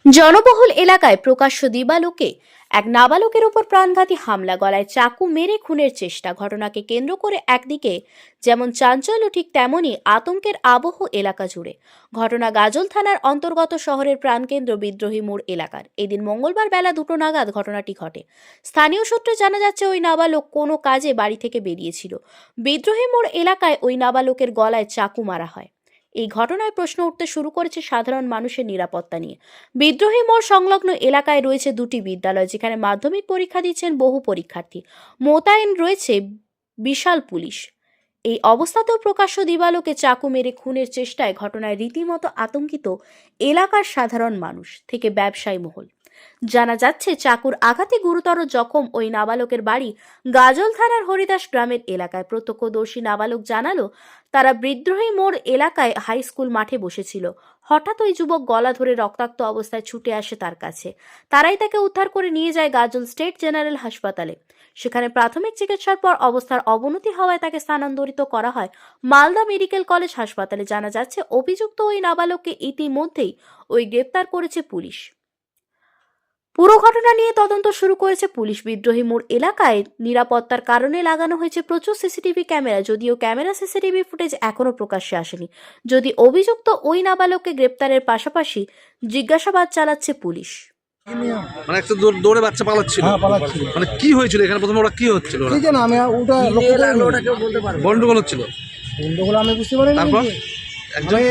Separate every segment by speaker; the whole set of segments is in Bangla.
Speaker 1: জনবহুল এলাকায় প্রকাশ্য দিবালোকে এক নাবালকের উপর প্রাণঘাতী হামলা, গলায় চাকু মেরে খুনের চেষ্টা। ঘটনাকে কেন্দ্র করে একদিকে যেমন চাঞ্চল্য, ঠিক তেমনই আতঙ্কের আবহ এলাকা জুড়ে। ঘটনা গাজল থানার অন্তর্গত শহরের প্রাণকেন্দ্র বিদ্রোহী মোড় এলাকার। এদিন মঙ্গলবার বেলা 2টো নাগাদ ঘটনাটি ঘটে। স্থানীয় সূত্রে জানা যাচ্ছে, ওই নাবালক কোনো কাজে বাড়ি থেকে বেরিয়েছিল। বিদ্রোহী মোড় এলাকায় ওই নাবালকের গলায় চাকু মারা হয়। এই ঘটনায় প্রশ্ন উঠতে শুরু করেছে সাধারণ মানুষের নিরাপত্তা নিয়ে। বিদ্রোহী মোড় সংলগ্ন এলাকায় রয়েছে দুটি বিদ্যালয়, যেখানে মাধ্যমিক পরীক্ষা দিচ্ছেন বহু পরীক্ষার্থী। মোতায়েন রয়েছে বিশাল পুলিশ। এই অবস্থাতেও প্রকাশ্য দিবালোকে চাকু মেরে খুনের চেষ্টায় ঘটনায় রীতিমতো আতঙ্কিত এলাকার সাধারণ মানুষ থেকে ব্যবসায়ী মহল। জানা যাচ্ছে, চাকুর আঘাতে গুরুতর জখম ওই নাবালকের বাড়ি গাজল থানার হরিদাস গ্রামের এলাকায়। প্রত্যক্ষদর্শী নাবালক জানালো, তারা বিদ্রোহী মোড় এলাকায় হাই স্কুল মাঠে বসেছিল। হঠাৎ ওই যুবক গলা ধরে রক্তাক্ত অবস্থায় ছুটে আসে তার কাছে। তারাই তাকে উদ্ধার করে নিয়ে যায় গাজল স্টেট জেনারেল হাসপাতালে। সেখানে প্রাথমিক চিকিৎসার পর অবস্থার অবনতি হওয়ায় তাকে স্থানান্তরিত করা হয় মালদা মেডিকেল কলেজ হাসপাতালে। জানা যাচ্ছে, অভিযুক্ত ওই নাবালককে ইতিমধ্যেই গ্রেপ্তার করেছে পুলিশ। পুরো ঘটনা নিয়ে তদন্ত শুরু করেছে পুলিশ। বিদ্রোহী মোড় এলাকায় নিরাপত্তার কারণে লাগানো হয়েছে প্রচুর সিসিটিভি ক্যামেরা। যদিও ক্যামেরা সিসিটিভি ফুটেজ এখনো প্রকাশ্যে আসেনি। যদি অভিযুক্ত ওই নাবালককে গ্রেপ্তারের পাশাপাশি জিজ্ঞাসাবাদ চালাচ্ছে পুলিশ।
Speaker 2: মানে একটা দৌড়ে বাচ্চা পালাচ্ছিল। মানে কি হয়েছিল এখানে প্রথমে, ওরা কি হচ্ছিল?
Speaker 3: কি জানো, আমি ওটা
Speaker 2: গন্ডগোল হচ্ছিল।
Speaker 3: গন্ডগোল আমি বুঝতে পারিনি।
Speaker 2: তারপর
Speaker 3: আমি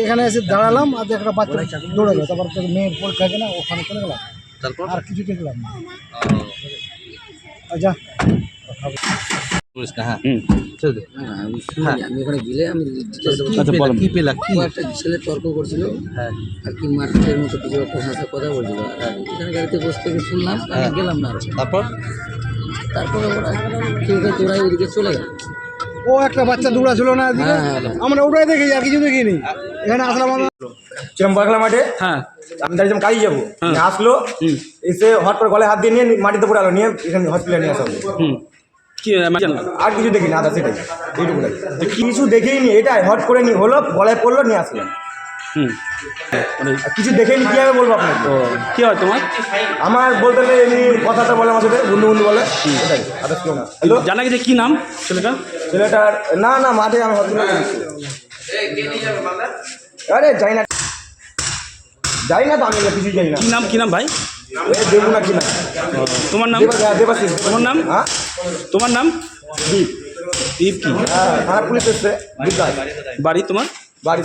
Speaker 3: এখানে এসে দাঁড়ালাম, আর একটা বাচ্চা দৌড়ে গেল। তারপর মেয়ের পরীক্ষা কিনা ওখানে চলে গেলাম।
Speaker 2: তারপর
Speaker 3: আর কিছু দেখলাম না। আচ্ছা
Speaker 4: আমি ওখানে গেলে আমি
Speaker 2: কি পেলা? কি
Speaker 4: একটা ছেলে তর্ক করছিল আর কি মার্কেটের মতো কিছু একটা ভাষায় কথা বলছিল। এখানে গাড়িতে বসে থেকে শুনলাম, আমি গেলাম না। তারপরে ওরা কেউ দৌড়াই ওদিকে চলে গেল।
Speaker 3: ও একটা বাচ্চা দৌড়া ছিল না, আমরা ওটাই দেখি, আর কিছু দেখিনি। এখানে আসলাম
Speaker 5: চিরম্বরখলা মাঠে।
Speaker 2: হ্যাঁ,
Speaker 5: আমি দাঁড়িয়ে কাজে যাবো, আসলো এসে হট করে গলায় হাত দিয়ে নিয়ে মাটিতে পড়ে আলো নিয়ে এখানে হসপিটালে নিয়ে আসা হলো। আর কিছু দেখি না, সেটাই এইটুকুটাই। কিছু দেখেই নি, এটাই হট করে নি হলো, গলায় পড়লো, নিয়ে আসলাম। কিছু দেখেই নি, কীভাবে বলবো আপনাকে?
Speaker 2: কি হয় তোমার?
Speaker 5: আমার বলতে গেলে এমনি কথাটা বলে আমার সাথে বন্ধু বন্ধু বলে, এটাই। আদার্স কেউ না। হ্যালো,
Speaker 2: জানা গেছে কি নাম
Speaker 5: ছেলেটার? না মাঠে আমি হসপিটালে আরে যাই না তো, আমি কিছু যাই না।
Speaker 2: কি নাম ভাই?
Speaker 5: দেবো না কি না।
Speaker 2: তোমার নাম?
Speaker 5: দেবাশিস।
Speaker 2: তোমার নাম?
Speaker 5: হ্যাঁ,
Speaker 2: তোমার নাম?
Speaker 5: দীপ।
Speaker 2: দীপ কি?
Speaker 5: হ্যাঁ, থানা পুলিশ এসছে।
Speaker 2: বাড়ি তোমার?
Speaker 5: বাড়ি